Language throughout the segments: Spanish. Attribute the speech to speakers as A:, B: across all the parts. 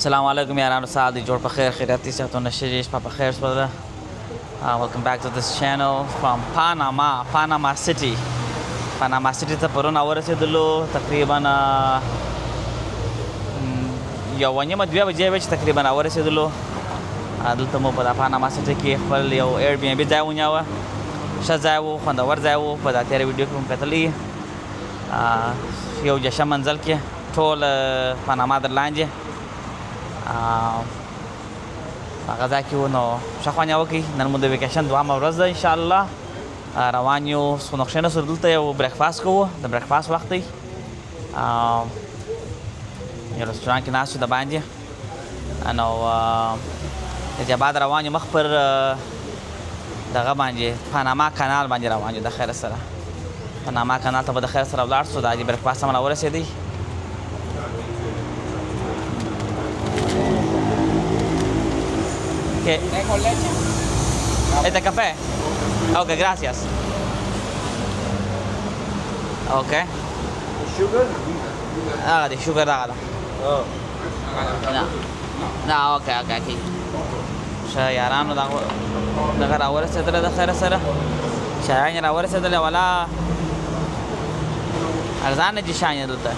A: Assalamu alaikum yaran saadi jod pa khair khairati se to nashish pa khair swadra. Welcome back to this channel from Panama City. Panama City ته پرون اورسېدلو تقریبا یو نیمه دوه بجې وې چې تقریبا اورسېدلو. دلته مو په پاناما سټي کې خپل یو ایر بي ام بي ځای ونیوه. ښه ځای و، خوندور ځای و. په دا تېره ویډیو کې مو کتلی یو جشه منزل کې ټول پاناما در لاندې هغه ځای کې و. نو ښه خوند یې وکړئ. نن مو د ویکیشن دوهمه ورځ ده انشاءالله. روان یو سونخشنه سره دلته یو بریکفاست کوو. د بریکفاست وخت دی. یو رستوران کې ناست یو د باندې. نو د جباد روان یو مخ پر دغه باندې پاناما کانال باندې روان یو د خیر سره. پاناما کانال ته به د خیر سره ولاړ سو. دا د بریکفاست هم راورسېدی. ¿Qué? ¿Con leche? ¿Este café? Ok, gracias. Ok.
B: Sugar?
A: De sugar هغه ده. نه اوکې aquí. ښه یارانو دغه راورسېدله د خیره سره. شیان یې راورسېدلې ولا ارزانه دي شیان یې دلته.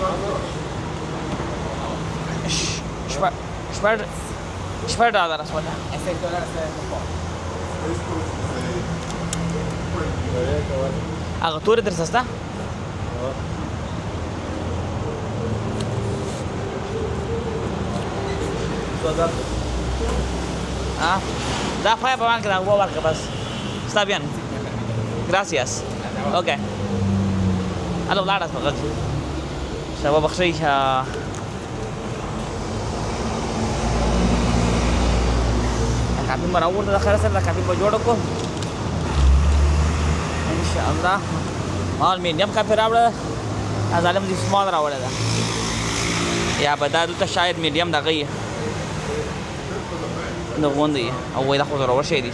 A: شپږ ډالره شوله. هغه تورې درته شته؟ Da fue para que la hueva capaz. Está bien. Gracias. Ok. الو لاړه فقط شباب بخشي کافي مراور د خیر سره کافي په جوړ کو ان شاء الله. مال میډیم کافي راوړل. ظالم دي سمال راوړل دا یا بدل ته شاید میډیم دغه یې نو غوندي او وای دا خو زره ورشي دي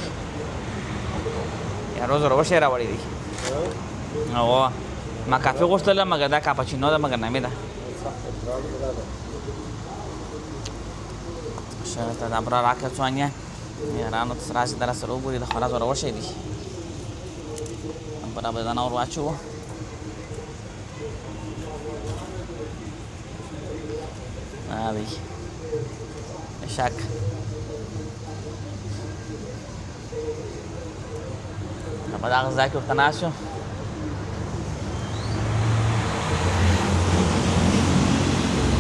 A: یا روز زره ورشي راوړي دي. او ما کافي غوښتل مګر دا کاپچینو ده مګر نامې ده. شاته دا برا راکه څوانیا یارانو ته راځي در سره وګوري د خلاص زره ورشي دي. برابر دا نور واچو هذه شاك بدأ غزاكي وقناشو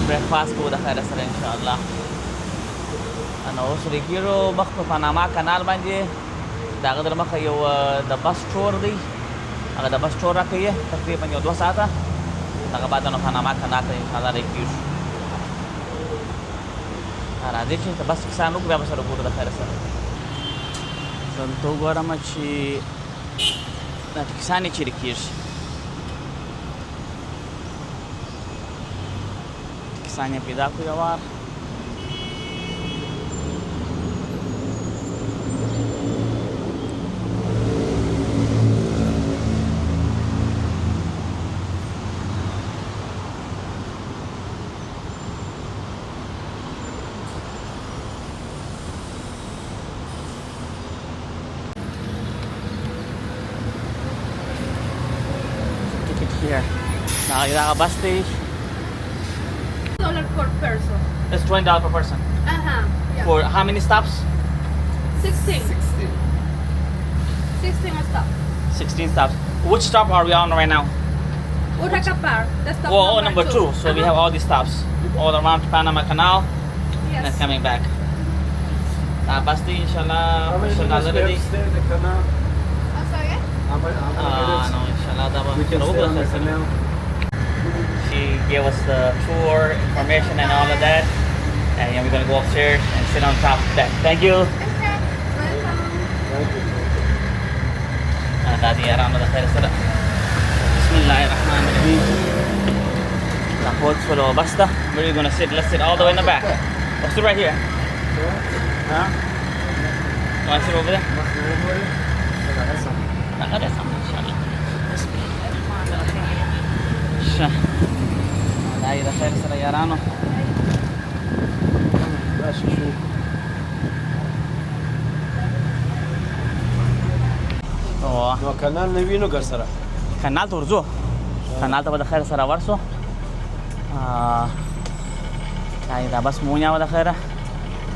A: بريكفاست کو د خیر سره ان شاء الله. انا اوس ریګیرو مخ په پاناما کانال باندې دا غدر مخ یو د بس ټور دی. هغه د بس ټور راکوي تقریبا یو 2 ساعته. هغه بعد نو پاناما کانال ته ان شاء الله ریګیرو. راځي چې ته بس کسان وګورې به سره وګورو د خیر سره. دلته وګورم چې دا کسانې چیرې کېږي. کسان یې پیدا کړو یو وار. Here. Now you have a bus stage.
C: $20 per person.
A: It's $20 per person.
C: Yeah.
A: For how many stops?
C: 16 stop.
A: 16 stops. Which stop are we on right now?
C: Utacapar. That's stop
A: Oh, number 2. So we have all these stops all around Panama Canal and then
C: Yes.
A: coming back. Bus stage, inshallah. Inshallah, already.
C: I'm sorry?
A: No, inshallah. She gave us the tour information and all of that. And yeah, we're going to go upstairs and sit on top of that. Thank you.
C: Okay. Welcome.
A: Daddy around the khair sara. Bismillahirrahmanirrahim. The whole solo basta. Where are you going to sit? Let's sit all the way in the back. Let's sit right here. Huh? You want to sit over there? That's something, inshallah. Bismillahirrahmanirrahim. Daddy the khair sara yarano.
B: راشي شو
A: او
B: نو کنال نه وینو ګر سره
A: کنال ته ورځو کنال ته به د خیر سره ورسو دا بس مونږه به د خیره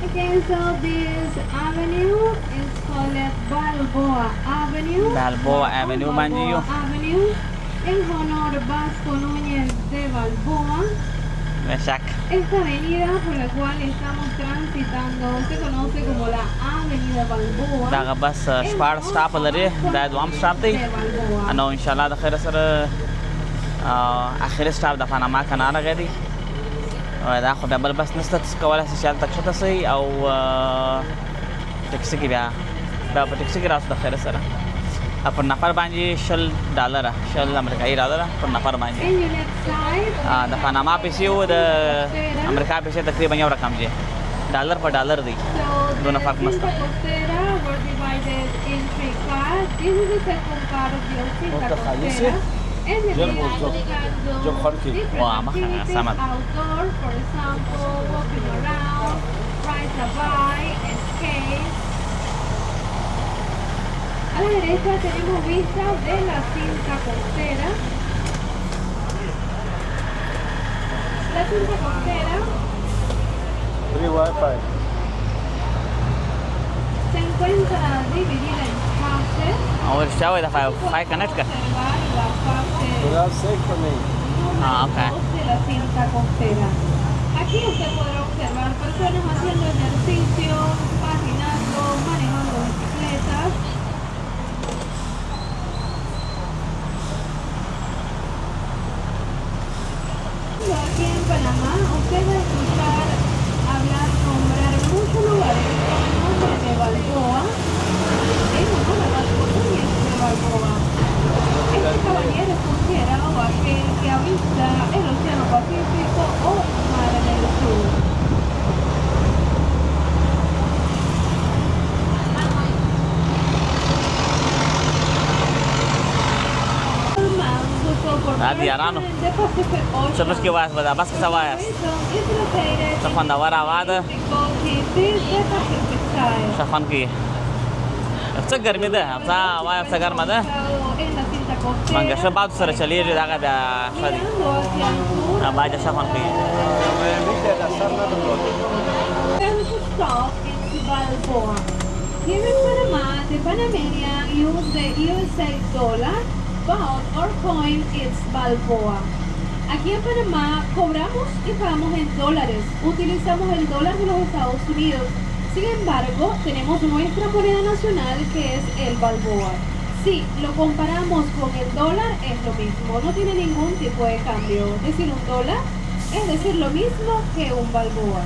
C: Okay, so this avenue is called Balboa Avenue.
A: Balboa Avenue, Manillo.
C: Avenue en honor a Vasco Núñez de Balboa.
A: Exact.
C: Esta avenida por la cual estamos transitando se conoce como la Avenida Balboa.
A: دغه بس شپاړ سټاپ لري دا دوام سټاپ دی
C: De Balboa.
A: نو ان شاء الله د خیر سره اخر سټاپ د پاناما کنال غدي دا خو بیا بل بس نشته چې کولای شي چې تک شته سي او ټیکسي کې بیا په ټیکسي کې راځو د خیر سره پر نفر باندې $10 شل امریکایي ډالر پر نفر باندې
C: En your left side,
A: د پاناما پیسې او د امریکا پیسې تقریبا یو رقم دی ډالر په ډالر دی
C: so
A: Dona
C: the
A: fark mas
C: Cinta Costera were divided in 3 parts. This is the second part of the Cinta
B: Otra calle,
C: Costera. And the
B: Yo
C: main
B: voy, yo-
C: buscando
B: yo Jorge.
C: different
A: Wow, maja,
C: activities
A: sama.
C: outdoor, for example, walking around, ride a bike, skate. A la derecha tenemos vista de la Cinta Costera. La Cinta Costera
B: فری وای فای
C: se encuentra dividida en fases.
A: او ورشته وای د فای کنیکټ کړ
C: Observar la fase
B: خدا سیک کنی
A: Ah, ok.
C: de la cinta costera. Aquí usted podrá observar personas haciendo ejercicio, patinando, manejando bicicletas. Aquí en Panamá usted va a escuchar hablar, nombrar muchos lugares con el nombre de Balboa, en honor a Vasco Núñez de Balboa. Este caballero es considerado aquel que avista el Océano Pacífico o el Mar del Sur.
A: یارانو څه پس کې وایاست به دا بس کې څه وایاست څه خوندوره هوا ده ښه خوند کوي څه ګرمي ده څه هوا څه ګرمه ده منګه ښه باد سره چلیږي دغه د ښه دي باد ښه خوند کوي
B: میته د سر نه درلود
C: Balboa. Here in Panama, the Panamanian use the USA dollar, but our coin is Balboa. Aquí en Panamá cobramos y pagamos en dólares. Utilizamos el dólar de los Estados Unidos. Sin embargo, tenemos nuestra moneda nacional que es el Balboa. Si lo comparamos con el dólar, es lo mismo. No tiene ningún tipo de cambio. Es decir, un dólar es decir lo mismo que un Balboa.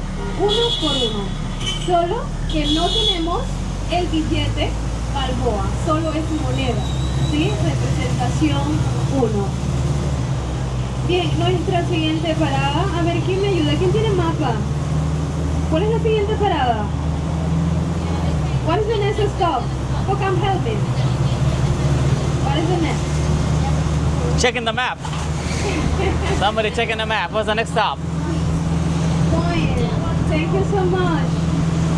C: Uno por uno. Solo que no tenemos el billete Balboa, solo es moneda, ¿sí? Representación 1. Bien, nuestra siguiente parada, a ver, ¿quién me ayuda? ¿Quién tiene mapa? ¿Cuál es la siguiente parada? What is the next stop? Who can help me? What is the next?
A: checking the map somebody checking the map what's the next stop
C: Point. Thank you so much.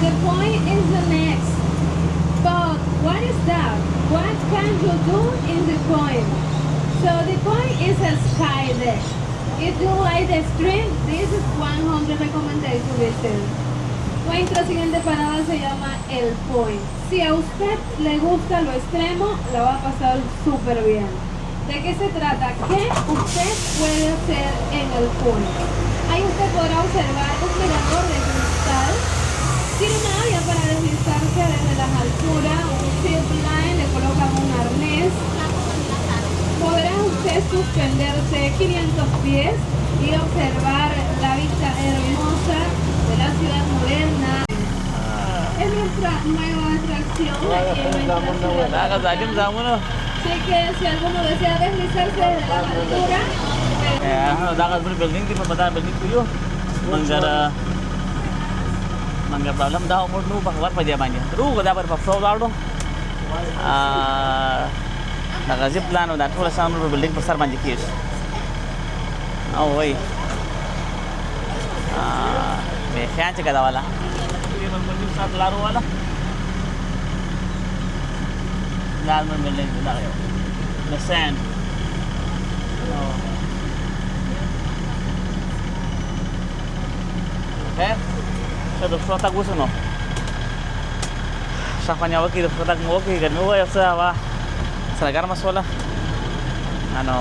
C: The point is the next. But what is that? What can you do in the point? So the point is a sky deck. If you like the stream, this is 100 recommended to visit. Nuestra siguiente parada se llama El Point. Si a usted le gusta lo extremo, la va a pasar súper bien. ¿De qué se trata? ¿Qué usted puede hacer en el Point? Ahí usted podrá observar un mirador de cristal. Tiene una área para deslizarse desde las alturas, un zip line, le colocan un arnés. Podrá usted suspenderse 500 pies y observar la vista hermosa de la ciudad moderna. Es nuestra nueva atracción aquí en nuestra ciudad.
A: دغه ځاګم زامونو
C: Así que si alguno desea deslizarse desde la altura,
A: دغه بل بلډینګ دی په بدار بلډینګ کې یو منګه پرابلم دا موږ نو په خبر پدې باندې روغ دا پر په فلو لاړو دا غزي پلان او دا ټول سامان په بلډینګ پر سر باندې کېږي او وای به خیال څه کدا والا سات لارو والا لازم بلډینګ دا یو د ساند خیر څه د څو تاګ وسنو صافانیا وکي د څو تاګ مو کې ګرمي وای څه هوا سره ګرمه سواله انو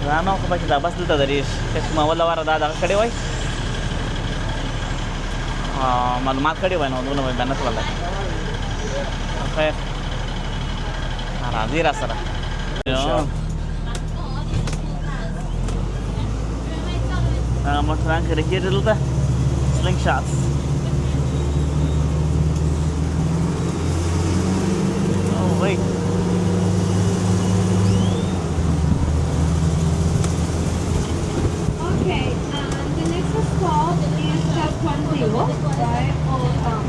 A: زانو خو به دا بس دلته دریش چې ما ولا واره دا دغه کړی وای معلومات کړی وای نو نو به نه سواله خیر راځي را سره مثلا کې راځي دلته سلینګ شاټس او وای
C: Okay, the next stop is Casco Antiguo, right? Old Town.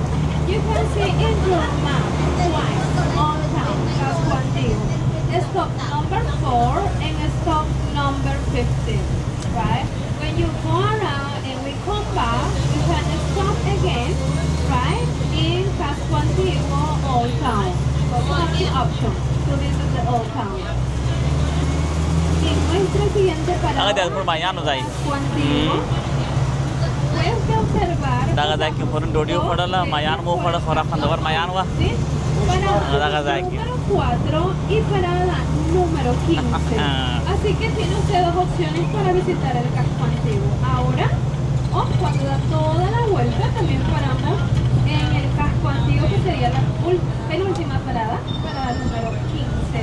C: You can see in your map twice, Old Town, Casco Antiguo. Stop number 4 and stop number 15, right? When you go around and we come back, you can stop again, right? In Casco Antiguo, Old Town. So you have two options to visit the Old Town. En nuestra siguiente parada,
A: هغه د پر بیانو ځای
C: Casco Antiguo, puedes observar
A: دغه ځای کې پرون ډوډۍ وخوړله مایان مو وخوړه خورا خوندور مایان وه
C: ¿sí? Parada
A: Daga
C: número 4 y parada número 15. Así que tiene usted dos opciones para visitar el casco antiguo. Ahora, o cuando da toda la vuelta, también paramos en el casco antiguo, que sería la penúltima parada número 15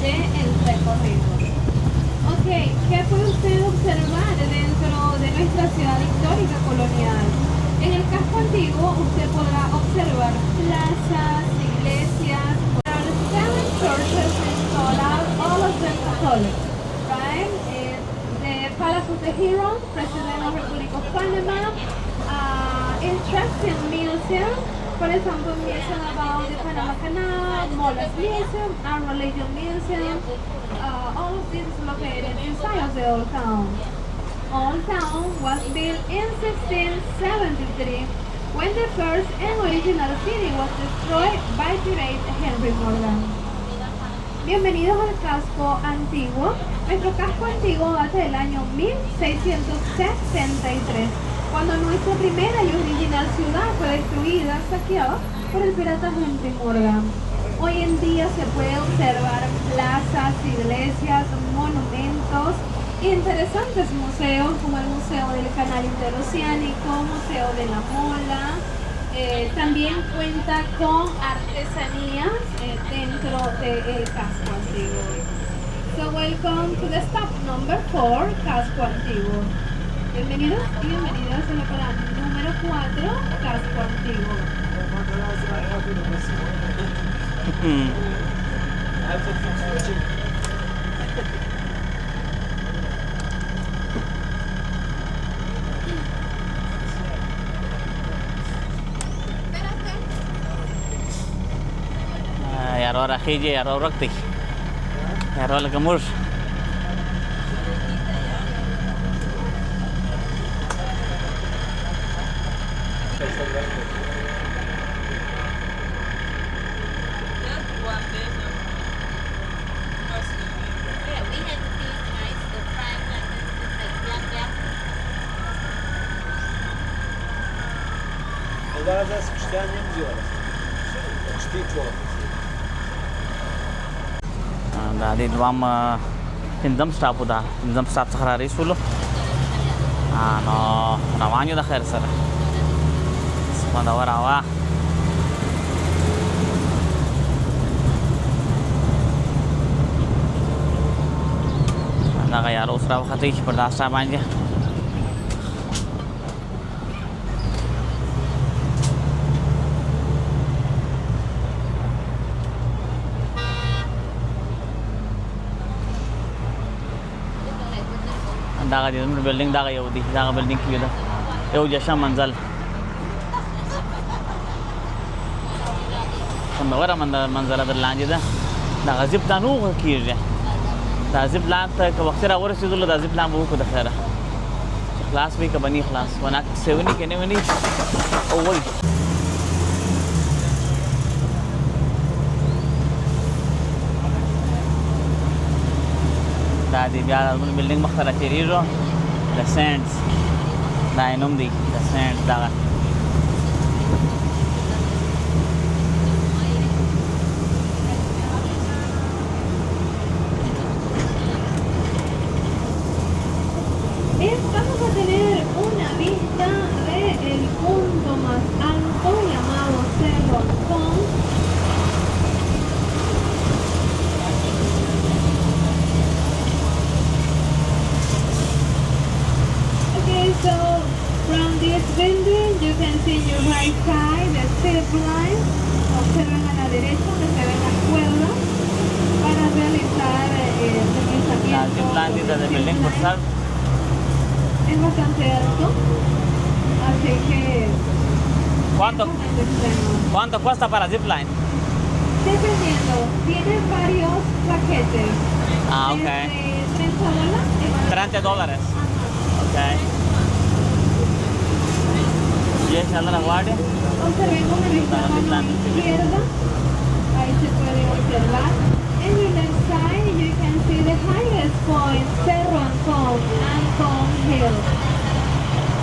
C: del recorrido. Ok, ¿qué puede usted observar dentro de nuestra ciudad histórica colonial? En el casco antiguo usted podrá observar plazas, iglesias, seven churches installed, all of them Catholic, right? The Palace of the Hero, President of the Republic of Panama, interesting museum, for example, museum about the Panama Canal, Molas Museum, Our Religion Museum, all of this is located inside of the Old Town. Old Town was built in 1673 when the first and original city was destroyed by pirate Henry Morgan. Bienvenidos al casco antiguo. Nuestro casco antiguo data del año 1663, cuando nuestra primera y original ciudad fue destruida, saqueada por el pirata Henry Morgan. Hoy en día se puede observar plazas, iglesias, monumentos, interesantes museos como el Museo del Canal Interoceánico, Museo de la Mola. También cuenta con artesanías dentro del casco antiguo. So welcome to the stop number 4, casco antiguo. Bienvenidos y bienvenidas a la parada número 4, casco antiguo.
A: یارو راخیږي یارو ورک دی یارو لکه موږ
B: Dar să știam în ziua. Știi ce?
A: دا د دوام پنځم سټاپ ده پنځم سټاپ څخه را رسولو نو روان یو د خیر سره خوندور هوا دغه یارو اوس راوختی چې پر دا سټاپ باندې دغه د زموږ بلډینګ دغه یو دی دغه بلډینګ کې ده یو جشن منزل خوندوره منظره در لاندې ده دغه زیپ لاین وغوښه کېږي دا زیپ لاین ته که وختي راورسېدلو دا زیپ لاین به وکړو د خیره چې class B ka ba ni class? 170 kini man ni. Oh wait. Tadi biar building makhtara cheriro. The sands. Dainum di. The sands daga.
C: Vamos a tener una vista del punto más alto llamado Cerro Ancón. Okay, so from this building you can see in your right side the zip line. Observen a la derecha donde se ven las cuerdas para realizar el
A: La
C: deslizamiento.
A: zip line dito the building for sir.
C: Es bastante alto, así que
A: ¿Cuánto
C: es bastante extremo.
A: cuánto cuesta para zip line?
C: Dependiendo, tiene varios paquetes.
A: Ah, ok.
C: Desde $30
A: $30. Okay. Yes, la guardia.
C: Observemos en esta mano izquierda, ahí se puede observar. En the left side you can see the highest point, Cerro Ancón, Ancón Hill.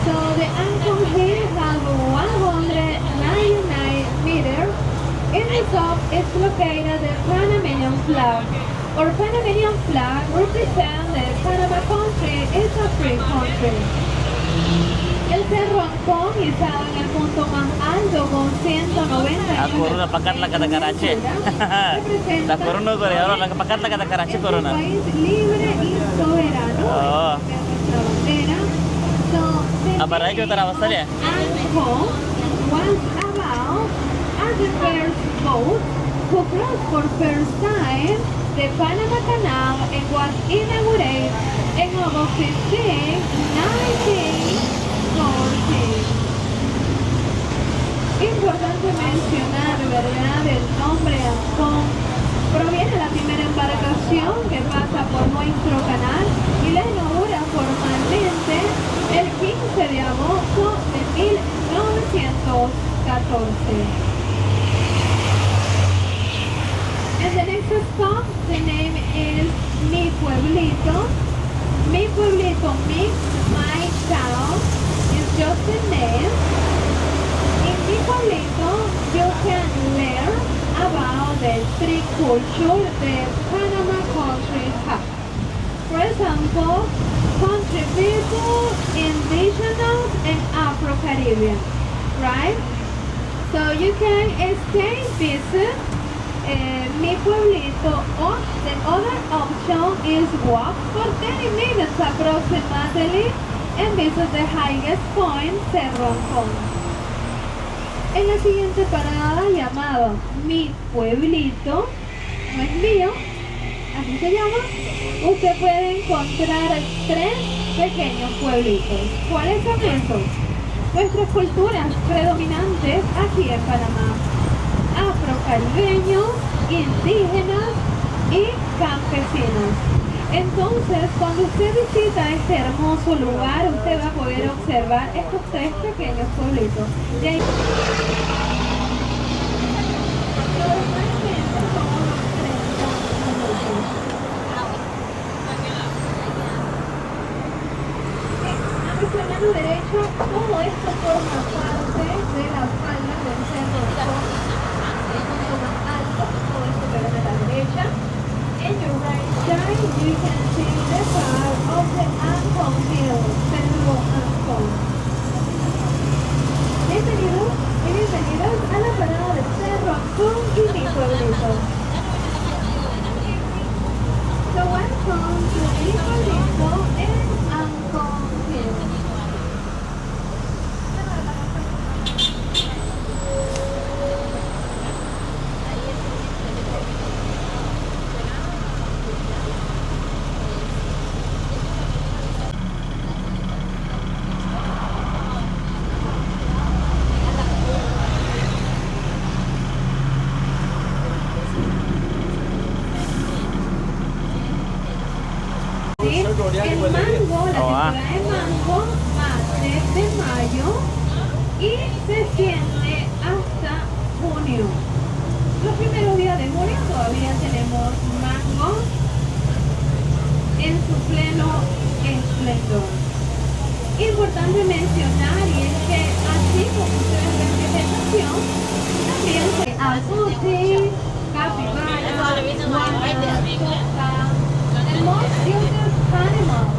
C: So the Ancón Hill has 199 meters. In the top is located the Panamanian flag. Our Panamanian flag represents the Panama country. It's a free country. El Cerro Ancón, izado en el punto más alto con 190
A: Ah, corona pakat la kata Karachi. La corona corona la pakat la kata Karachi corona.
C: un país libre y soberano.
A: Oh.
C: Esta es nuestra bandera. So, the
A: Apa rai kyo tara wasale?
C: Ancón was about as the first boat who crossed for first time the Panama Canal and was inaugurated in August 15, 1914. Importante mencionar, ¿verdad? El nombre Ancón proviene de la primera embarcación que pasa por nuestro canal y la inaugura formalmente el 15 de agosto de 1914. And the next stop, the name is Mi Pueblito. Mi Pueblito means my town. It's just a name. In Mi Pueblito, you can learn about the street culture the Panama country has. For example, country people, indigenous, and Afro-Caribbean, right? So you can stay visit Mi Pueblito, or the other option is walk for 30 minutes approximately and visit the highest point, Cerro Ancón. En la siguiente parada llamada Mi Pueblito, no es mío, así se llama, usted puede encontrar 3 pequeños pueblitos. ¿Cuáles son esos? Nuestras culturas predominantes aquí en Panamá: afrocaribeños, indígenas y campesinos. Entonces, cuando usted visita este hermoso lugar, usted va a poder observar estos 3 pequeños pueblitos. De ahí... Normalmente son unos 30 minutos. A nuestra mano derecha, todo esto forma parte de la falda del Cerro Ancón. El punto más alto, todo esto que ven a la derecha. In your right side, you can see the part of the Ancón Hill, Cerro Ancón. Bienvenidos y bienvenidas a la parada de Cerro Ancón y Mi Pueblito. So welcome to Mi Pueblito and Ancón Hill. El mango, la
A: Oh, ah.
C: temporada de mango, de mayo y se extiende hasta junio. Los primeros días de junio todavía tenemos mango en su pleno esplendor. Importante mencionar y es que así como ustedes ven vegetación, también se azuti, capibara, guana, foca, and most useless animals.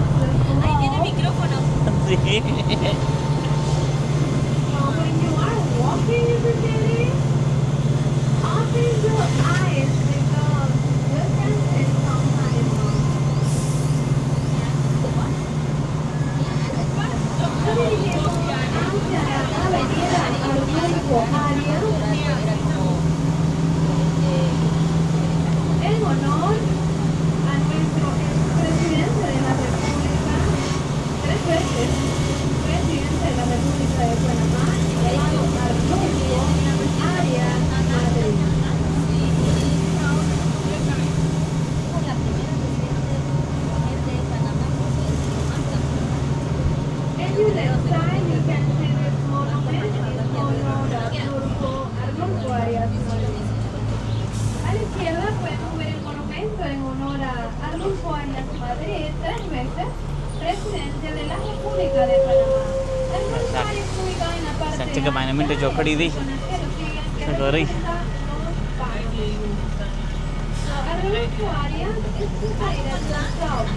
D: Ahí tiene micrófono.
A: Sí.
C: So when you are walking in the city, open your eyes because you can see some animals. Dirigimos hacia la avenida Arnulfo Arias en honor a nuestro expresidente de la República, 3 veces presidente de la República de Panamá, llamado Arnulfo Arias Madrid. And you next time you can see this monument in honor a Arnulfo Arias Madrid. A la izquierda podemos ver el monumento en honor a Arnulfo Arias Madrid, 3 veces presidente de la República de Panamá. Arnulfo Arias está ubicado en la parte
A: Exacto, que mainamente yo quería ir. Sorry.
C: Arnulfo Arias is situated at the south,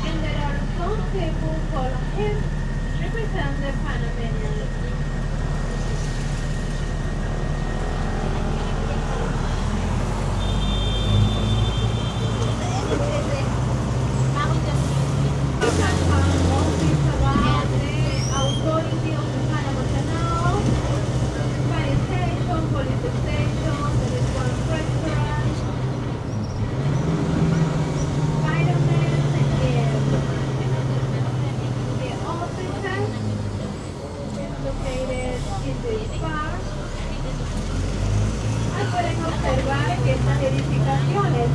C: and there are some people called him represent the Panamanians. Authority of the Panama Canal, fire station, police station, there is one restaurant, firemen, the offices is located in this park. Ahí pueden observar que estas edificaciones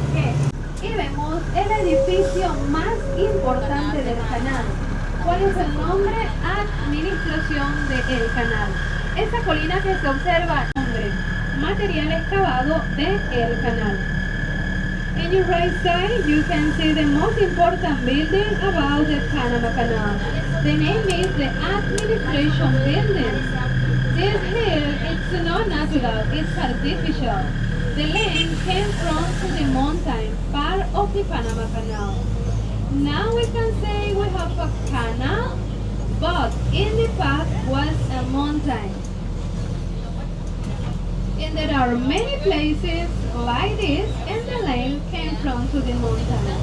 C: y vemos el edificio más importante del canal. ¿Cuál es el nombre? Administración del canal. Esa colina que se observa, nombre, material excavado del canal. In your right side, you can see the most important building about the Panama Canal. The name is the Administration Building. This hill, it's not natural, it's artificial. The land came from the mountain, part of the Panama Canal. Now we can say we have a canal, but in the past was a mountain. And there are many places like this, and the land came from to the mountain.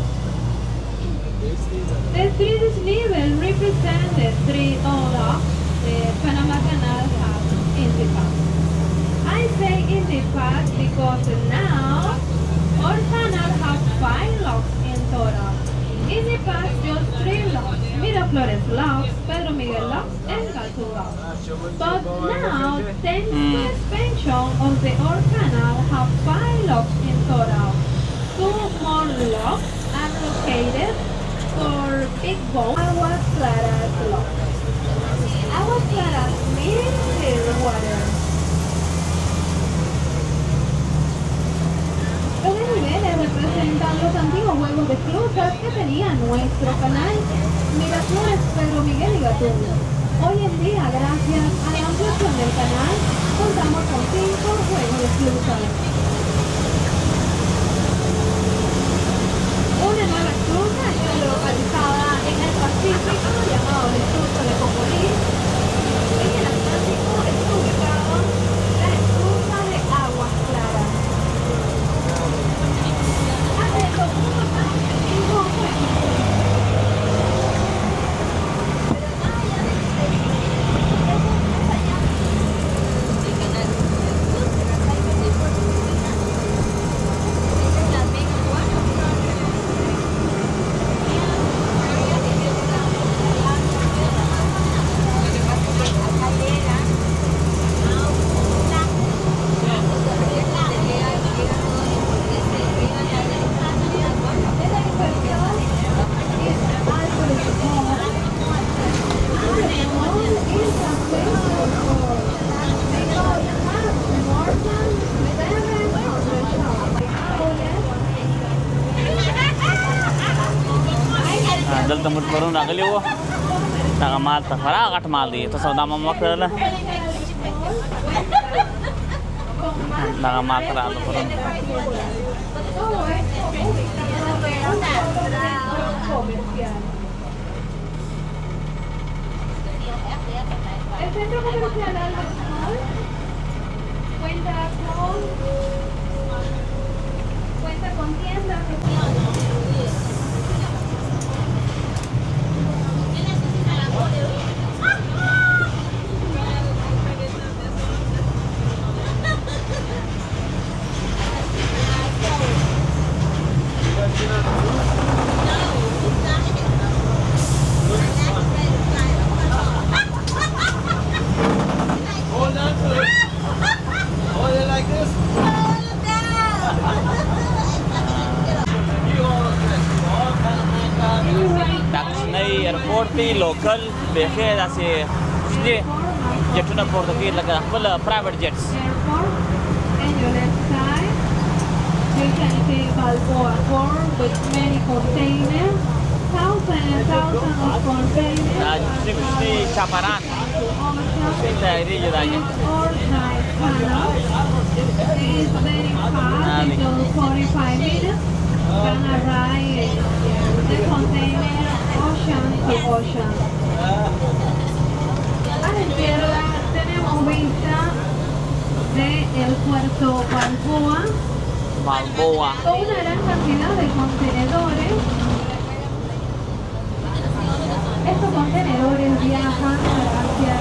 C: The 3 desnivel represent the 3 locks the Panama Canal has in the past. I say in the past because now our canal has 5 locks in total. In the past, just 3 locks, Miraflores locks, Pedro Miguel locks, and Galto locks. But now, thanks to the expansion of the old canal, have 5 locks in total. 2 more locks are located for big boats. Aguas Claras locks. Aguas Claras means clear water. Los desniveles representan los antiguos juegos de esclusas que tenía nuestro canal Miraflores, Pedro Miguel y Gatún. Hoy en día, gracias a la ampliación del canal, contamos con 5 juegos de esclusas. Una nueva esclusa está localizada en el Pacífico, llamado la esclusa de Cocolí. En el Atlántico está ubicado la esclusa de Aguas Claras.
A: دلته موږ پرون راغلي وو دغه مال ته خورا غټ مال دی ته سودا مو وکړله دغه مال ته راغلو پرون
C: El centro comercial Albert Mall cuenta con tiendas.
A: ایرپورټ دی لوکل بیخي داسې کوچني جټونه پورته کوي لکه خپل پرایویټ جټس
C: And your left side, you can see Balboa Port with many containers, thousands and thousands of containers.
A: دا کوچني کوچني چاپران کوچني تیارېږي دا
C: All night tunnel. It is very fast, until 45 minutes. Can arrive the container ocean to ocean. A la izquierda tenemos vista del puerto Balboa.
A: Balboa.
C: Con una gran cantidad de contenedores. Estos contenedores viajan hacia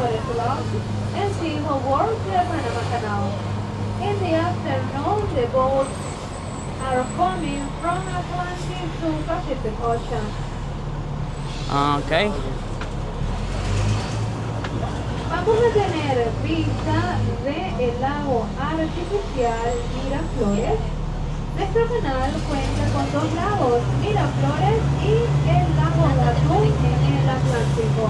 C: and see who works the Panama Canal. In the afternoon, the boats are coming from Atlantic to Pacific Ocean.
A: Okay.
C: Vamos a tener vista del lago artificial Miraflores. Nuestro canal cuenta con dos lagos, Miraflores y el lago Gatún en el Atlántico.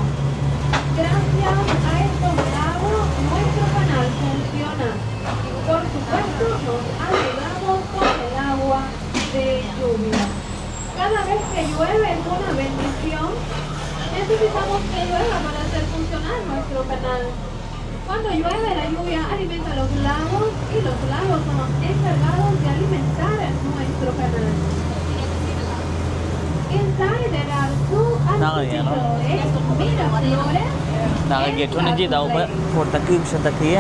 C: Gracias a estos lagos, nuestro canal funciona. Por supuesto, nos ayudamos con el agua de lluvia. Cada vez que llueve es una bendición. Necesitamos que llueva para hacer funcionar nuestro canal. Cuando llueve, la lluvia alimenta los lagos y los lagos son los encargados de alimentar nuestro canal. Inside there are two artificiales, Miraflores.
A: دغه ګیټونه چې دا اوبه پورته کوي ښکته کوي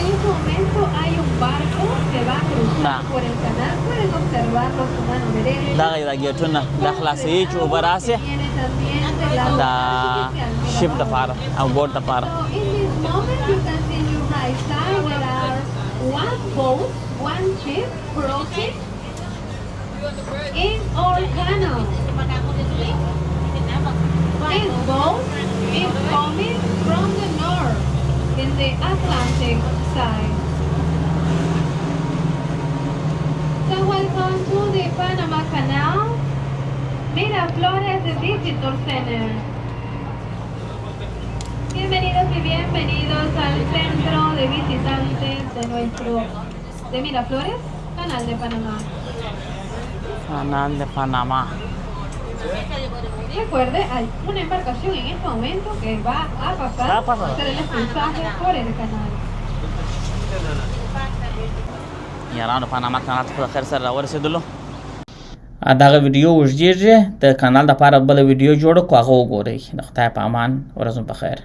C: En este momento hay un barco que va a cruzar por el canal. Pueden observarlo su mano derecha.
A: دغه ګیټونه دا خلاصوي چې اوبه راسي
C: Tiene también del lado
A: دا
C: artificial,
A: شپ
C: Miraflores.
A: دپاره او بوټ دپاره
C: So in this moment you can see in your right side there are one boat, one ship crossing in our canal. This boat is coming from the north in the Atlantic side. So welcome to the Panama Canal, Miraflores Visitor Center. Bienvenidos y bienvenidos al centro de visitantes de Miraflores, Canal de Panamá.
A: Canal de Panamá.
C: Recuerde, hay una embarcación en este momento que va a pasar a hacer el expulsaje por el canal.
A: یارانو پاناما کانال ته په خیر سره راورسېدلو دغه ویډیو اوږدېږي د کانال دپاره بله ویډیو جوړه کړو هغه وګورئ د خدای په امان ورځ مو په خیر